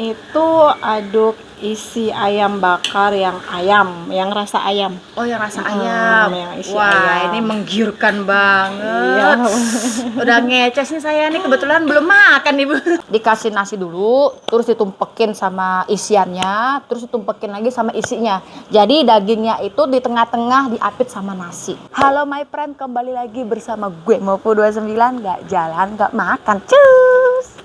ini itu aduk isi ayam bakar yang rasa ayam. Oh, yang rasa ayam. Yang isi Wah, ayam. ini menggiurkan banget. Iya. Udah ngeces nih saya nih, kebetulan belum makan nih, Bu. Dikasih nasi dulu, terus ditumpekin sama isiannya, terus ditumpekin lagi sama isinya. Jadi dagingnya itu di tengah-tengah diapit sama nasi. Halo my friend, kembali lagi bersama gue Mopo29, nggak jalan, nggak makan. Cus!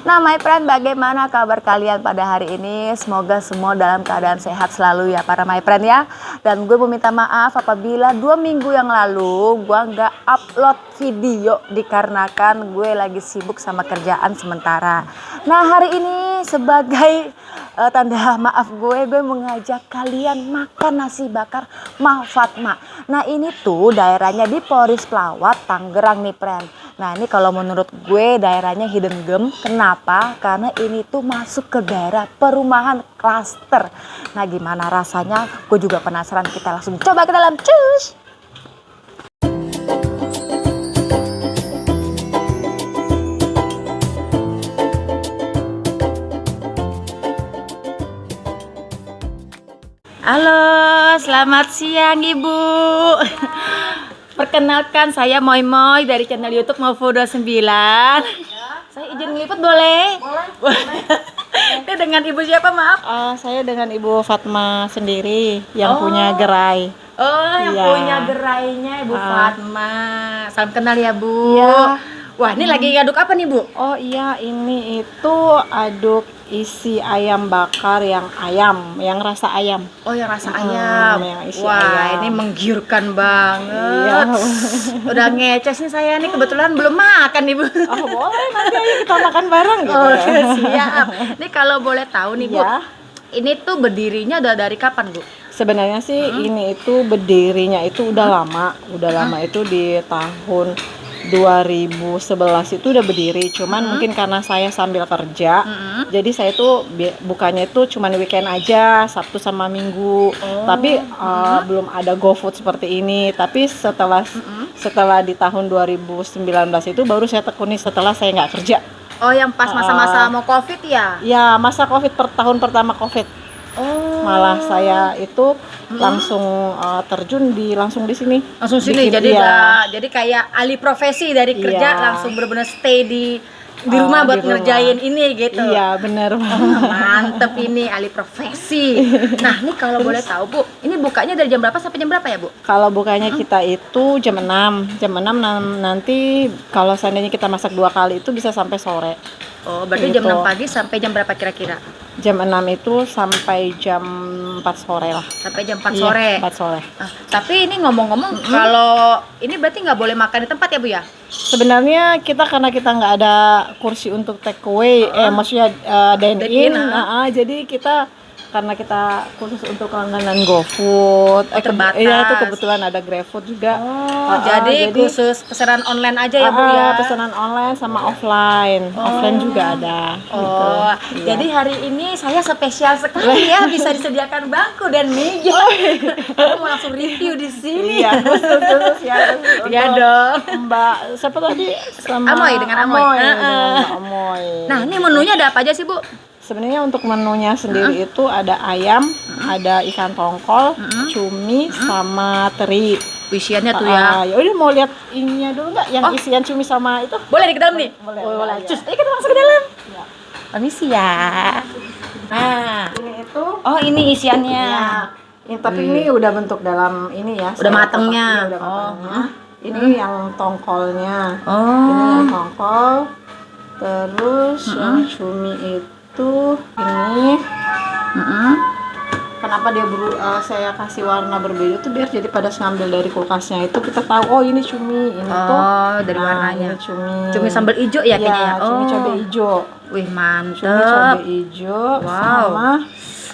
Nah, my friend, bagaimana kabar kalian pada hari ini? Semoga semua dalam keadaan sehat selalu ya para my friend ya. Dan gue mau minta maaf apabila 2 minggu yang lalu gue nggak upload video dikarenakan gue lagi sibuk sama kerjaan sementara. Nah, hari ini sebagai tanda maaf gue mengajak kalian makan nasi bakar Ma Fatma. Nah, ini tuh daerahnya di Polres Pelawat, Tangerang nih friend. Nah, ini kalau menurut gue daerahnya hidden gem. Kenapa? Karena ini tuh masuk ke daerah perumahan klaster. Nah, gimana rasanya? Gue juga penasaran. Kita langsung coba ke dalam. Cus! Halo, selamat siang Ibu. Perkenalkan, saya Moy Moy dari channel YouTube Mopo29. Saya izin ngeliput boleh? Boleh. Ini dengan Ibu siapa, maaf? Saya dengan Ibu Fatma sendiri yang punya gerai. Oh, yang Iya. punya gerainya Ibu Fatma. Salam kenal ya, Bu. Iya. Wah, ini lagi ngaduk apa nih, Bu? Oh iya, ini itu aduk isi ayam bakar yang rasa ayam. Oh, yang rasa ayam. Yang isi Wah, ayam. ini menggiurkan banget. Iya. Udah ngeces nih saya nih, kebetulan belum makan nih, Bu. Oh boleh, nanti ayo kita makan bareng gitu. Oh, siap. Ini kalau boleh tahu nih, Bu. Iya. Ini tuh berdirinya udah dari kapan, Bu? Sebenarnya sih ini itu berdirinya itu udah lama itu di tahun 2011 itu udah berdiri, cuman mungkin karena saya sambil kerja, jadi saya tuh bukannya itu cuman weekend aja, Sabtu sama Minggu. Tapi belum ada GoFood seperti ini. Tapi setelah di tahun 2019 itu baru saya tekuni setelah saya nggak kerja. Oh, yang pas masa-masa mau Covid ya? Ya, masa Covid tahun pertama Covid. Oh. Malah saya itu langsung terjun langsung di sini. Langsung sini. Bikin, Jadi iya. jadi kayak alih profesi dari kerja Iya. langsung benar-benar stay di rumah buat di rumah. ngerjain ini gitu. Iya, benar. Mantep ini alih profesi. Nah, ini kalau boleh tahu, Bu, ini bukanya dari jam berapa sampai jam berapa ya, Bu? Kalau bukanya kita itu jam 6 nanti kalau seandainya kita masak 2 kali itu bisa sampai sore. Oh, berarti Gitu. jam 6 pagi sampai jam berapa kira-kira? Jam 6 itu sampai jam 4 sore lah. Sampai jam 4 Iya, sore. 4 sore. Tapi ini ngomong-ngomong, kalau ini berarti nggak boleh makan di tempat ya, Bu ya? Sebenarnya karena kita nggak ada kursi untuk take away, maksudnya dine in, jadi karena kita khusus untuk langganan GoFood, terbatas. Iya, itu kebetulan ada GrabFood juga. Jadi khusus pesanan online aja ya, Bu ya? Pesanan online sama offline juga ada. Oh, gitu. jadi hari ini saya spesial sekali ya, bisa disediakan bangku dan meja. Aku mau langsung review di sini. Iya, khusus ya. Iya untuk dong. Mbak siapa tadi? Sama Amoy, dengan Amoy. dengan Mbak Amoy. Nah, ini menunya ada apa aja sih, Bu? Sebenarnya untuk menunya sendiri itu ada ayam, ada ikan tongkol, cumi, sama teri. Isiannya tuh ya. Ya udah, mau lihat ininya dulu nggak? Yang isian cumi sama itu? Boleh di ke dalam nih? Boleh. Cus, ayo kita masuk ke dalam. Ya. Permisi ya. Nah, Ini itu. oh ini isiannya. Tapi ini udah bentuk dalam ini ya. Udah matangnya. Iya, udah matangnya. Ini yang tongkolnya. Oh. Ini yang tongkol. Terus yang cumi itu ini. Kenapa dia saya kasih warna berbeda tuh biar jadi pada ngambil dari kulkasnya itu kita tahu oh ini cumi, ini tuh dari warnanya. ini cumi. Cumi sambal hijau ya kayaknya ya. Cumi cabai hijau. Wih, Cumi mantep. cabai hijau sama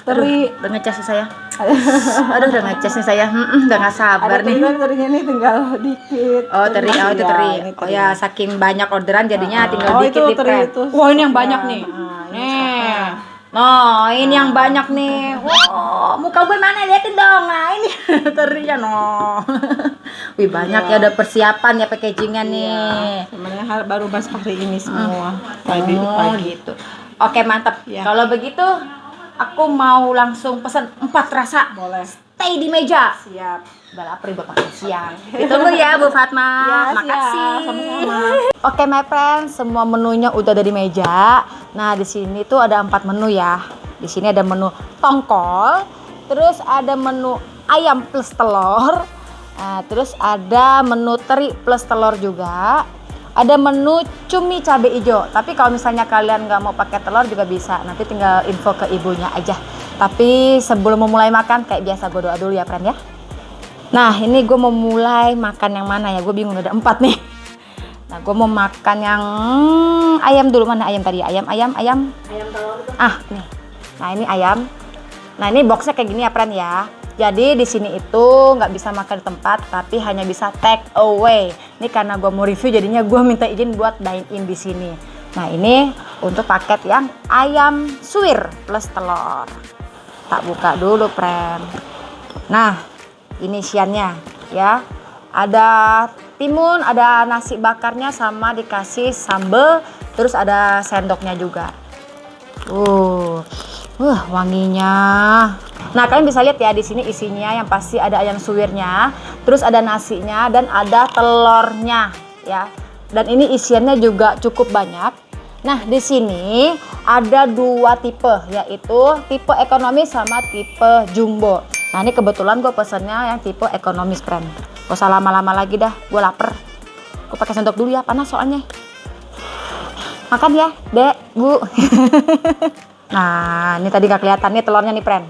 teri. Udah ngeces nih saya. Aduh, udah ngeces nih saya. Udah nggak sabar Ada nih. terinya nih tinggal dikit. Oh, teri, oh itu Ya, teri. ini Oh ya, saking banyak orderan jadinya tinggal Oh, dikit itu nih, teri friend. itu Wah, ini yang stoknya. banyak nih. Ini Nih. stoknya. Nah, ini yang banyak nih. Wow, muka kau mana liatin dong. Nah ini terinya no. Wih banyak ya udah persiapan ya packagingnya nih. Sebenarnya baru pas hari ini semua. Tadi Oh pagi. gitu. Oke mantap. Ya. Kalau begitu aku mau langsung pesan 4 rasa. Boleh. Stay di meja. Siap. Udah lapar buat makan siang. Ditunggu ya Bu Fatma. Ya, Makasih. siap. Sama-sama. Oke my friends, semua menunya udah ada di meja. Nah di sini tuh ada 4 menu ya. Di sini ada menu tongkol, terus ada menu ayam plus telur, nah, terus ada menu teri plus telur juga. Ada menu cumi cabai hijau. Tapi kalau misalnya kalian nggak mau pakai telur juga bisa. Nanti tinggal info ke ibunya aja. Tapi sebelum memulai makan kayak biasa gue doa dulu ya friend ya. Nah ini gue mau mulai makan yang mana ya? Gue bingung ada 4 nih. Nah gue mau makan yang ayam dulu. Mana ayam tadi? Ayam Telur itu. nih. Nah ini ayam. Nah ini boxnya kayak gini ya friend ya. Jadi di sini itu nggak bisa makan di tempat, tapi hanya bisa take away. Ini karena gue mau review, jadinya gue minta izin buat dine in di sini. Nah ini untuk paket yang ayam suwir plus telur. Tak buka dulu friend. Nah ini isiannya ya. Ada timun, ada nasi bakarnya sama dikasih sambal, terus ada sendoknya juga. Wanginya. Nah, kalian bisa lihat ya di sini isinya yang pasti ada ayam suwirnya, terus ada nasinya dan ada telurnya ya. Dan ini isiannya juga cukup banyak. Nah, di sini ada 2 tipe, yaitu tipe ekonomis sama tipe jumbo. Nah, ini kebetulan gue pesennya yang tipe ekonomis, friend. Gak usah lama-lama lagi dah, gue lapar. Gue pakai sendok dulu ya, panas soalnya. Makan ya, Dek, Bu. Nah, ini tadi gak kelihatan nih telurnya nih, friend.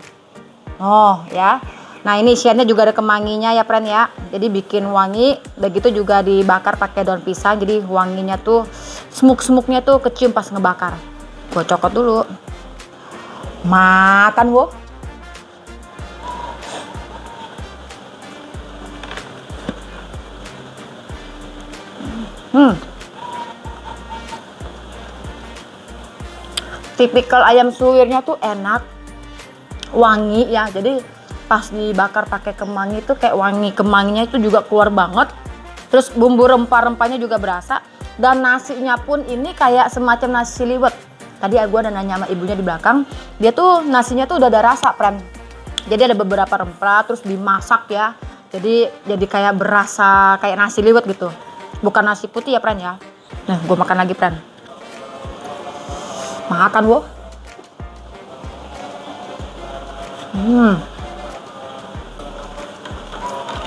Oh, ya. Nah, ini isiannya juga ada kemanginya ya, friend ya. Jadi bikin wangi, udah gitu juga dibakar pakai daun pisang. Jadi wanginya tuh, smuk-smuknya tuh kecium pas ngebakar. Gue cokot dulu. Makan, Bu. Tipikal ayam suwirnya tuh enak, wangi ya. Jadi pas dibakar pakai kemangi tuh kayak wangi kemanginya itu juga keluar banget. Terus bumbu rempah-rempahnya juga berasa. Dan nasinya pun ini kayak semacam nasi liwet. Tadi gue ada nanya sama ibunya di belakang, dia tuh nasinya tuh udah ada rasa, friend. Jadi ada beberapa rempah terus dimasak ya. Jadi kayak berasa kayak nasi liwet gitu. Bukan nasi putih ya, friend ya. Nah, gue makan lagi, friend. Makan, Bu.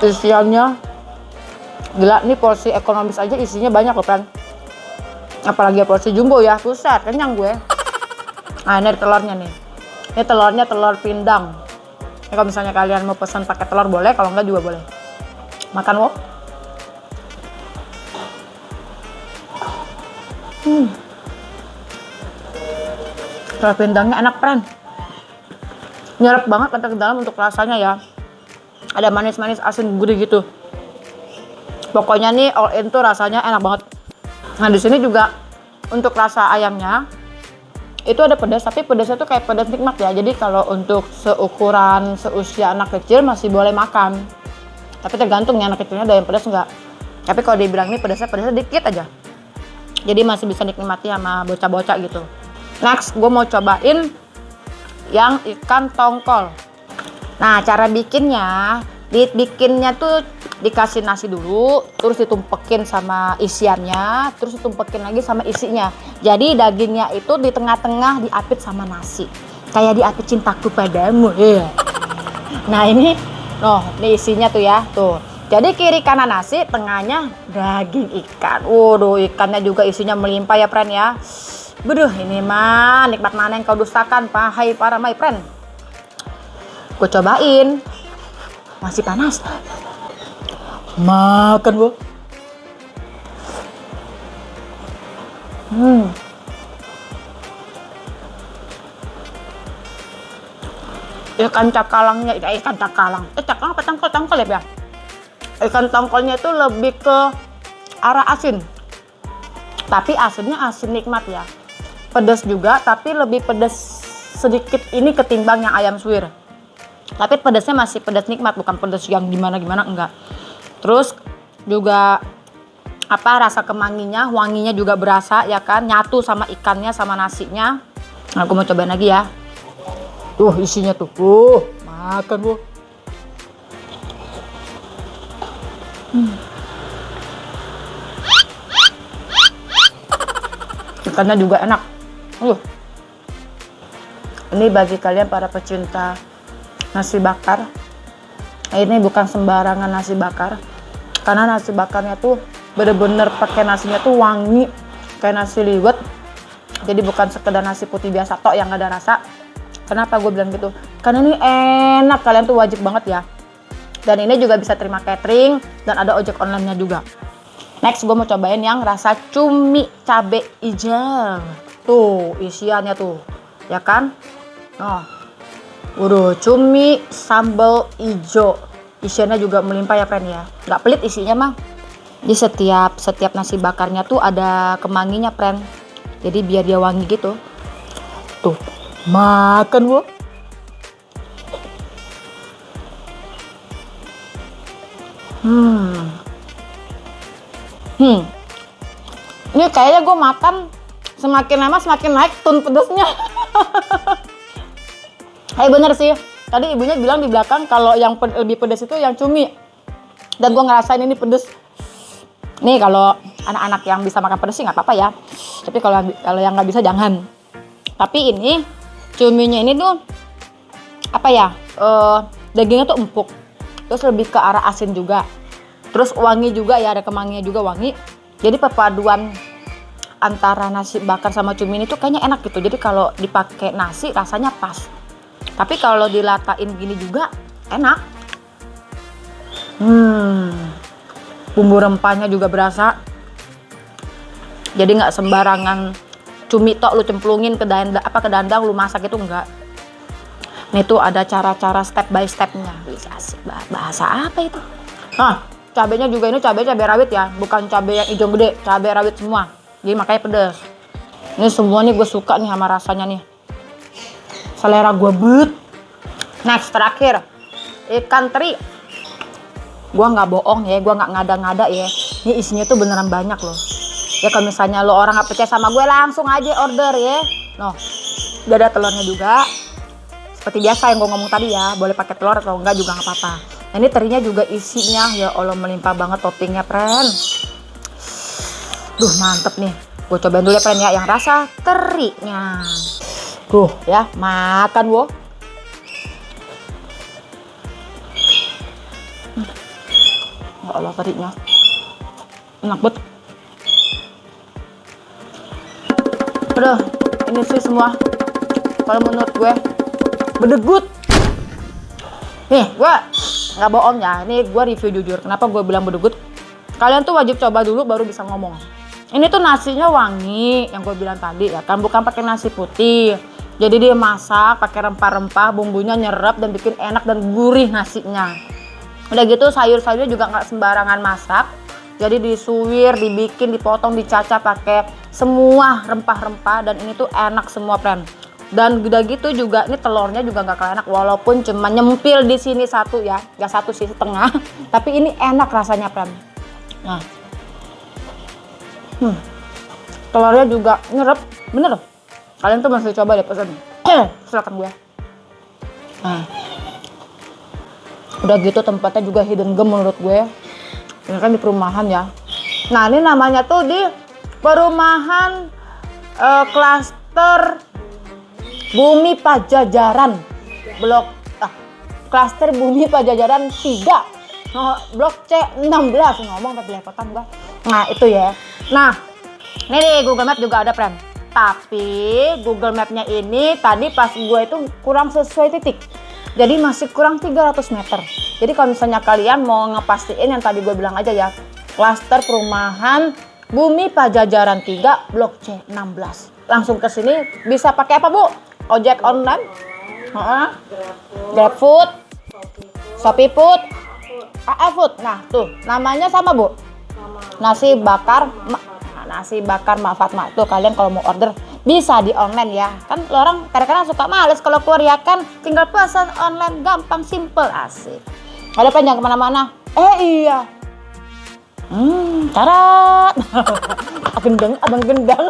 Isiannya gila, nih porsi ekonomis aja isinya banyak loh, friend. Apalagi porsi jumbo ya, buset, kenyang gue. Nah, ini telurnya nih. Ini telurnya telur pindang. Ini kalau misalnya kalian mau pesan pakai telur boleh, kalau enggak juga boleh. Makan, Bu. Telur pindangnya enak, friend. Nyerap banget ke dalam untuk rasanya ya. Ada manis-manis asin gurih gitu. Pokoknya nih all in tuh rasanya enak banget. Nah, di sini juga untuk rasa ayamnya itu ada pedas, tapi pedasnya tuh kayak pedas nikmat ya. Jadi kalau untuk seusia anak kecil masih boleh makan. Tapi tergantung ya, anak kecilnya ada yang pedas enggak. Tapi kalau dibilang ini pedasnya dikit aja. Jadi masih bisa dinikmati sama bocah-bocah gitu. Next, gue mau cobain yang ikan tongkol. Nah, cara bikinnya tuh dikasih nasi dulu, terus ditumpekin sama isiannya, terus ditumpekin lagi sama isinya. Jadi dagingnya itu di tengah-tengah diapit sama nasi. Kayak diapit cintaku padamu. Yeah. Nah, ini isinya tuh ya, tuh. Jadi kiri kanan nasi, tengahnya daging ikan. Waduh, ikannya juga isinya melimpah ya, friend ya. Beduh, ini mah nikmat mana yang kau dustakan, hai para my friend. Gue cobain. Masih panas. Makan, Bu. Ikan cakalangnya, ikan cakalang. Cakalang apa tongkol ya? Ikan tongkolnya itu lebih ke arah asin. Tapi asinnya asin nikmat ya. Pedas juga, tapi lebih pedas sedikit ini ketimbang yang ayam suwir. Tapi pedasnya masih pedas nikmat, bukan pedas yang gimana-gimana, enggak. Terus juga rasa kemanginya, wanginya juga berasa ya kan, nyatu sama ikannya sama nasinya. Nah, aku mau cobain lagi ya. Tuh isinya tuh. Makan bu. Ikannya juga enak. Ini bagi kalian para pecinta nasi bakar. Ini bukan sembarangan nasi bakar. Karena nasi bakarnya tuh bener-bener pakai nasinya tuh wangi kayak nasi liwet. Jadi bukan sekedar nasi putih biasa tok yang gak ada rasa. Kenapa gue bilang gitu? Karena ini enak, kalian tuh wajib banget ya. Dan ini juga bisa terima catering dan ada ojek online-nya juga. Next gue mau cobain yang rasa cumi cabe hijau. Tuh isiannya tuh, ya kan? Waduh, cumi sambal hijau. Isiannya juga melimpah ya friend ya. Nggak pelit isinya mah. Di setiap nasi bakarnya tuh ada kemanginya friend. Jadi biar dia wangi gitu. Tuh, makan gua. Ini kayaknya gue makan semakin lama semakin naik tone pedasnya. Bener sih. Tadi ibunya bilang di belakang kalau yang lebih pedas itu yang cumi. Dan gue ngerasain ini pedas. Nih kalau anak-anak yang bisa makan pedas sih nggak apa-apa ya. Tapi kalau yang nggak bisa jangan. Tapi ini cuminya ini tuh dagingnya tuh empuk. Terus lebih ke arah asin juga. Terus wangi juga ya, ada kemanginya juga wangi. Jadi perpaduan antara nasi bakar sama cumi ini tuh kayaknya enak gitu. Jadi kalau dipakai nasi rasanya pas. Tapi kalau dilatain gini juga enak. Bumbu rempahnya juga berasa. Jadi nggak sembarangan cumi tok lu cemplungin ke dandang lu masak itu enggak. Nih tuh ada cara-cara step by stepnya. Bahasa apa itu? Cabenya juga ini cabai rawit ya, bukan cabai yang hijau gede, cabai rawit semua. Jadi makanya pedas. Ini semua nih gue suka nih sama rasanya nih. Selera gue bet. Next terakhir ikan teri. Gue nggak bohong ya, gue nggak ngada-ngada ya. Ini isinya tuh beneran banyak loh. Ya kalau misalnya lo orang nggak percaya sama gue langsung aja order ya. Udah ada telurnya juga. Seperti biasa yang gue ngomong tadi ya, boleh pakai telur atau enggak juga nggak apa-apa. Nah, ini terinya juga isinya ya Allah melimpah banget toppingnya friend. Duh mantep nih. Gue cobain dulu ya friend ya yang rasa terinya. Tuh ya makan wo. Ya Allah terinya enak banget. Udah ini sih semua kalau menurut gue bedegut. Nih gue nggak bohong ya, ini gue review jujur. Kenapa gue bilang bedegut? Kalian tuh wajib coba dulu baru bisa ngomong. Ini tuh nasinya wangi yang gue bilang tadi ya kan, bukan pakai nasi putih. Jadi dia masak pakai rempah-rempah, bumbunya nyerap dan bikin enak dan gurih nasinya. Udah gitu sayur-sayurnya juga nggak sembarangan masak. Jadi disuwir, dibikin, dipotong, dicacah pakai semua rempah-rempah dan ini tuh enak semua friend. Dan udah gitu juga ini telurnya juga nggak kalah enak walaupun cuma nyempil di sini satu ya, nggak satu sih setengah. Tapi ini enak rasanya friend. Nah, telurnya juga nyerep, bener. Kalian tuh masih coba deh pesen. Silakan gue. Nah, udah gitu tempatnya juga hidden gem menurut gue. Ini kan di perumahan ya. Nah ini namanya tuh di perumahan klaster Bumi Pajajaran klaster Bumi Pajajaran 3 blok C16 ngomong tapi lepotan gua. Nah itu ya. Nah ini nih Google Map juga ada friend. Tapi Google Mapnya ini tadi pas gue itu kurang sesuai titik. Jadi masih kurang 300 meter. Jadi kalau misalnya kalian mau ngepastiin yang tadi gue bilang aja ya, klaster perumahan Bumi Pajajaran 3 blok C16. Langsung ke sini bisa pakai apa Bu? Ojek online, GrabFood, Shopee Food, AA Food. Nah tuh namanya sama Bu. Nasi bakar Mak Fatma. Tuh kalian kalau mau order bisa di online ya. Kan lo orang kadang-kadang suka males kalau keluar ya kan, tinggal pesan online gampang, simple, asik. Ada panjang kemana-mana. Iya. Tarat. Abang gendang.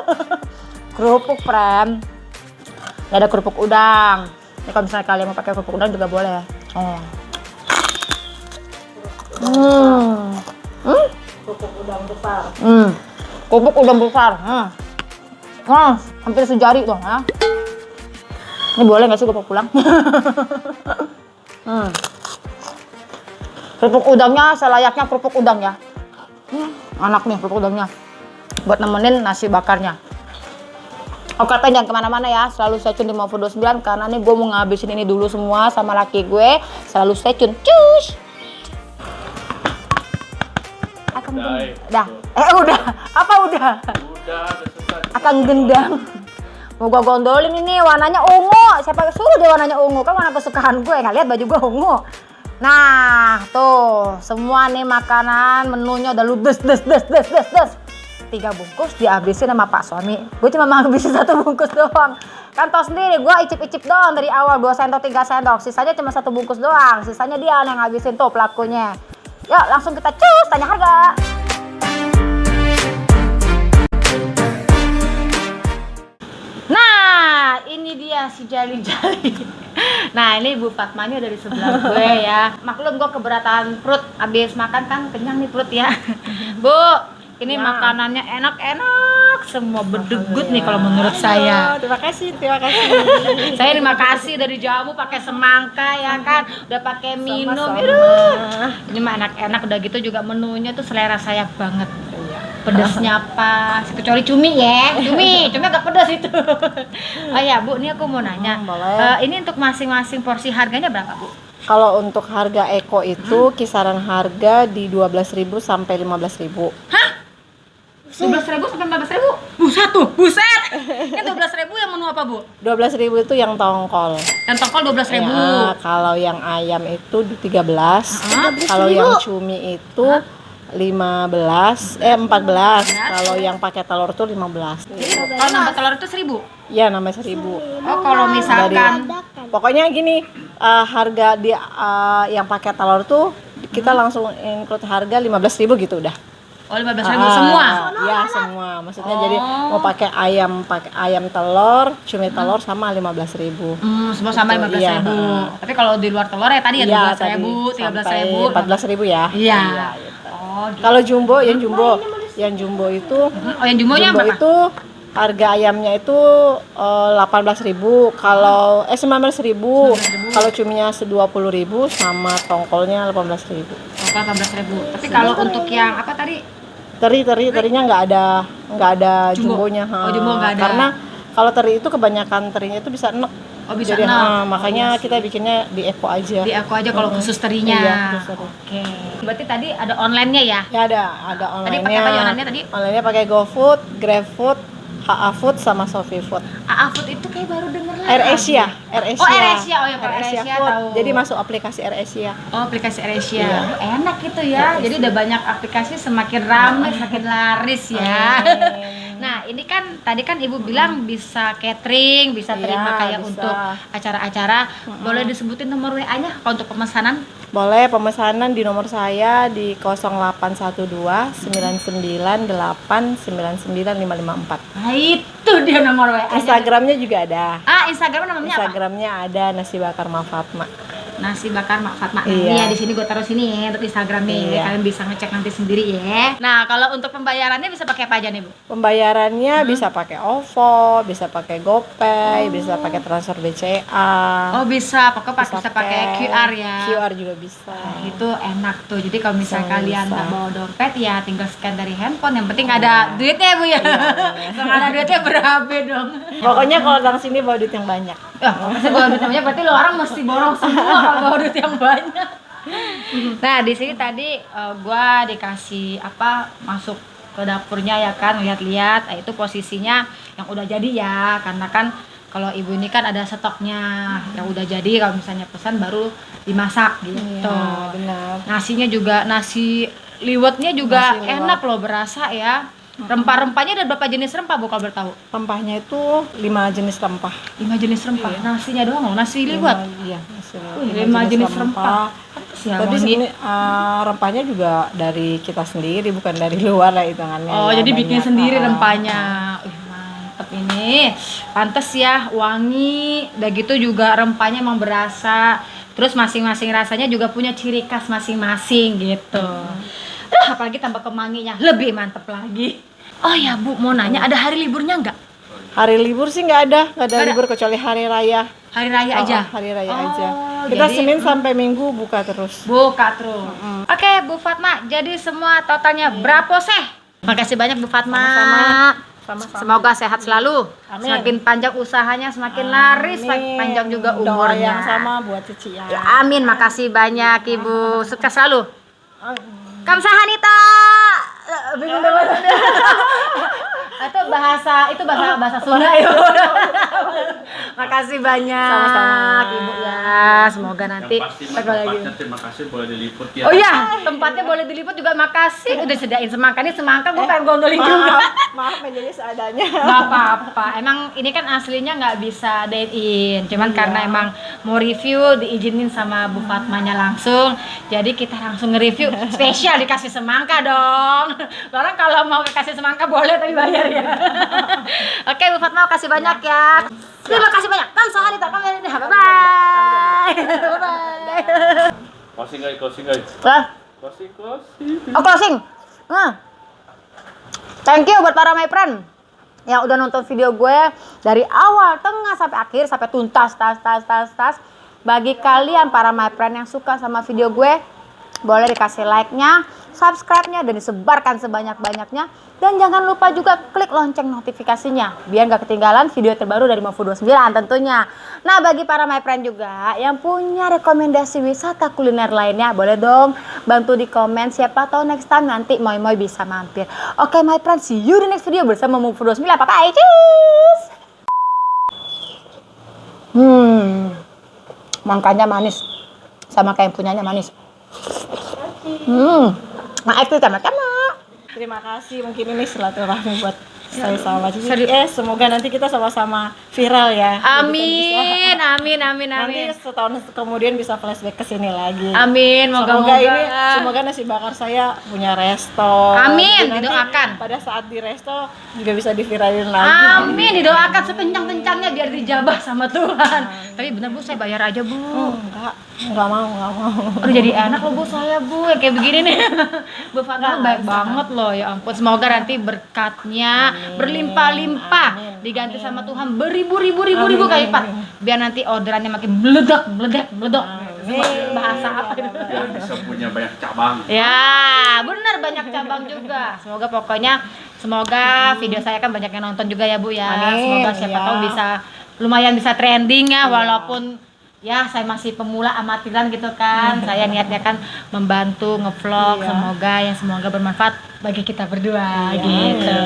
Kerupuk friend. Gak ada kerupuk udang. Ini kalau misalnya kalian mau pakai kerupuk udang juga boleh. Kerupuk udang besar. Kerupuk udang besar. Hampir sejari dong ya. Ini boleh nggak sih gue pulang? Kerupuk udangnya selayaknya kerupuk udang ya. Anak nih kerupuk udangnya. Buat nemenin nasi bakarnya. Oke, jangan kemana-mana ya. Selalu stay tune di Move 29 karena nih gue mau ngabisin ini dulu semua sama laki gue. Selalu stay tune. Cus. Dah. Udah. Apa udah? Udah selesai. Akan gendang. Mau gue gondolin ini warnanya ungu. Siapa suruh dia warnanya ungu? Kan warna kesukaan gue. Nggak lihat baju gue ungu. Nah, tuh semua nih makanan menunya udah ludes. 3 bungkus dihabisin sama Pak suami. Gue cuma menghabisin 1 bungkus doang. Kan tau sendiri, gue icip-icip doang dari awal 2 sendok 3 sendok. Sisanya cuma 1 bungkus doang. Sisanya dia yang ngabisin tuh pelakunya. Yuk langsung kita cus tanya harga. Nah, ini dia si jali-jali. Nah, ini Bu Fatmanya dari sebelah gue ya. Maklum gue keberatan perut, habis makan kan kenyang nih perut ya. Bu, ini Ya. makanannya enak-enak, semua berdegut nih kalau menurut saya. Terima kasih. Saya terima kasih dari jamu pakai semangka ya kan, udah pakai minum. Sama-sama. Aduh. Ini mah enak-enak udah gitu juga menunya tuh selera saya banget. Pedasnya pas, kecuali cumi ya. Cumi agak pedas itu. Oh ya Bu, ini aku mau nanya. Boleh. Ini untuk masing-masing porsi harganya berapa Bu? Kalau untuk harga Eko itu kisaran harga di 12.000 sampai 15.000. 12.000 sampai 15.000? Buset! Ini 12.000 yang menu apa Bu? 12.000 itu yang tongkol. Yang tongkol 12.000. Ya, kalau yang ayam itu di 13. Kalau yang cumi itu 14. Kalau yang pakai telur tuh 15. Kalau nambah telur itu 1.000? Ya, nambah 1.000. Oh, kalau misalkan Pokoknya gini, harga di yang pakai telur tuh kita langsung include harga 15.000 gitu udah. oh 15.000 semua? Ya, semua. Maksudnya jadi mau pakai ayam telur, cumi telur sama 15.000. Semua sama 15.000. Iya. Tapi kalau di luar telur ya tadi ya Iya, 12.000, 13.000, 14.000 ya. Iya. Gitu. Oh, gitu. Kalau yang jumbo itu Oh, yang jumbonya jumbo berapa? itu harga ayamnya itu 18.000, kalau 19.000, kalau cuminya 20.000 sama tongkolnya 18.000. Total 18.000. Tapi kalau untuk yang apa tadi? Terinya nggak ada Jumbo. jumbonya. Oh, jumbo nggak ada. Karena kalau teri itu kebanyakan terinya itu bisa enek. Oh, bisa Jadi, enek. makanya kita bikinnya di Eko aja. Di aku aja kalau khusus terinya. Iya, khusus teri. Oke. Berarti tadi ada online-nya ya? Ya ada Tadi online-nya. pakai apa online-nya tadi? Online-nya pakai GoFood, GrabFood, HA Food sama Shopee Food. AA Food itu kayak baru denger lah. AirAsia. Oh, AirAsia. Oh ya, kalau AirAsia AirAsia Food. tahu. Jadi masuk aplikasi AirAsia. Oh, aplikasi AirAsia. Iya. Enak gitu ya. Jadi udah banyak aplikasi, semakin ramai, semakin laris ya. Nah, ini kan tadi kan Ibu bilang bisa catering, bisa Iya, terima kayak bisa. untuk acara-acara. Boleh disebutin nomor WA-nya kalau untuk pemesanan? Boleh pemesanan di nomor saya di 0812 998 99554. Nah, itu dia nomor WA-nya. Instagramnya juga ada. Instagram namanya apa? Instagramnya ada nasi bakar Ma Fatma. Nasi bakar Mak Fatma. Iya. Iya, di sini gue taruh sini ya untuk Instagramnya. Iya. Kalian bisa ngecek nanti sendiri ya. Nah, kalau untuk pembayarannya bisa pakai apa aja nih, Bu? Pembayarannya bisa pakai OVO, bisa pakai GoPay, bisa pakai transfer BCA. Oh, bisa. Pokoknya bisa pakai QR ya. QR juga bisa. Nah, itu enak tuh. Jadi kalau misalnya Bisa, kalian bisa. nggak bawa dompet ya tinggal scan dari handphone. Yang penting ada duitnya ya, Bu ya. Kalau ada duitnya berabe dong. Pokoknya kalau datang sini bawa duit yang banyak. Ya, pasti bawa duit banyak berarti lo orang mesti borong semua kalau bawa duit yang banyak. Nah, di sini tadi gua dikasih apa masuk ke dapurnya ya kan, lihat-lihat. Nah, itu posisinya yang udah jadi ya, karena kan kalau ibu ini kan ada stoknya yang udah jadi, kalau misalnya pesan baru dimasak gitu. Iya, benar. Nasinya juga nasi liwetnya juga Nasi liwet. enak loh, berasa ya. Rempah-rempahnya ada berapa jenis rempah Bu kalau bertahu? Rempahnya itu 5 jenis rempah. 5 jenis rempah. Iya. Nasinya doang loh, nasi liwet. Iya, 5 jenis rempah. Ya, Tapi wangi. sini rempahnya juga dari kita sendiri, bukan dari luar lah hitungannya. Oh, ya, jadi bikin banyak. sendiri rempahnya. Mantep ini. Pantes ya, wangi. Udah gitu juga rempahnya emang berasa. Terus masing-masing rasanya juga punya ciri khas masing-masing gitu. Apalagi tambah kemanginya, lebih mantep lagi. Oh ya Bu, mau nanya, ada hari liburnya nggak? Hari libur sih nggak ada Nggak ada. libur kecuali hari raya. Hari raya aja? Hari raya Oh, aja. Kita jadi- Senin sampai Minggu buka terus. Buka terus. Oke, Bu Fatma, jadi semua totalnya berapa sih? Makasih banyak Bu Fatma. Sama-sama. Semoga sehat selalu. Amin. Semakin panjang usahanya, semakin laris, semakin panjang juga Doa umurnya. yang sama buat Cici ya. Ya, amin, makasih banyak Ibu. Sukses selalu. Kamsahamnida. Bingung banget. Itu bahasa Sunda ya. Makasih banyak. Sama-sama. Ibu ya. Semoga nanti Yang pasti ketemu lagi. tempatnya terima kasih boleh diliput ya. Oh iya, tempatnya boleh diliput juga, makasih udah sediain semangka. Ini semangka gue pengen gondolin juga. Maaf menjadi seadanya. Gak apa-apa, emang ini kan aslinya nggak bisa dine in, cuman karena emang mau review diizinin sama Bu Fatmanya langsung, jadi kita langsung nge-review spesial dikasih semangka dong. Orang kalau mau kasih semangka boleh tapi bayar ya. Oke Bu Fatma, kasih banyak ya. Terima kasih banyak. Kan sehari tak bye bye. Bye. Closing guys, closing guys. Closing. Oh closing. Thank you buat para my friend yang udah nonton video gue dari awal, tengah sampai akhir sampai tuntas tas. Bagi kalian para my friend yang suka sama video gue, boleh dikasih like-nya, subscribe-nya dan disebarkan sebanyak-banyaknya. Dan jangan lupa juga klik lonceng notifikasinya biar gak ketinggalan video terbaru dari Mofu 29 tentunya. Nah, bagi para my friend juga yang punya rekomendasi wisata kuliner lainnya, boleh dong bantu di komen, siapa tahu next time nanti Moy bisa mampir. Oke my friend, see you di next video bersama Mofu 29. Bye-bye, cheers! Mangkanya manis sama kayak yang punyanya manis. Nah, itu sama-sama. Terima kasih, mungkin ini silaturahmi buat saya sama Cici. Serius. Semoga nanti kita sama-sama viral ya. Amin, Jadi amin, kan amin, bisa- Nanti amin. setahun kemudian bisa flashback ke sini lagi. Amin, Semoga ini, moga-moga. semoga nasi bakar saya punya resto. Amin, Jadi nanti didoakan. Pada saat di resto juga bisa diviralin lagi. Amin, didoakan sekencang-kencangnya biar dijabah sama Tuhan. Tapi bener Bu, saya bayar aja Bu. Enggak mau. Udah jadi enak loh Bu saya Bu, yang kayak begini nih. Bu Fatma baik banget loh, ya ampun. Semoga nanti berkatnya berlimpah-limpah, diganti sama Tuhan beribu-ribu kali lipat. Biar nanti orderannya makin meledak. Bahasa apa itu? Biar bisa punya banyak cabang. Ya, benar banyak cabang juga. Semoga video saya kan banyak yang nonton juga ya Bu ya. Amin, Semoga siapa ya. tahu bisa lumayan bisa trending ya, walaupun ya saya masih pemula amatiran gitu kan. Saya niatnya kan membantu ngevlog. Iya. Semoga bermanfaat bagi kita berdua gitu.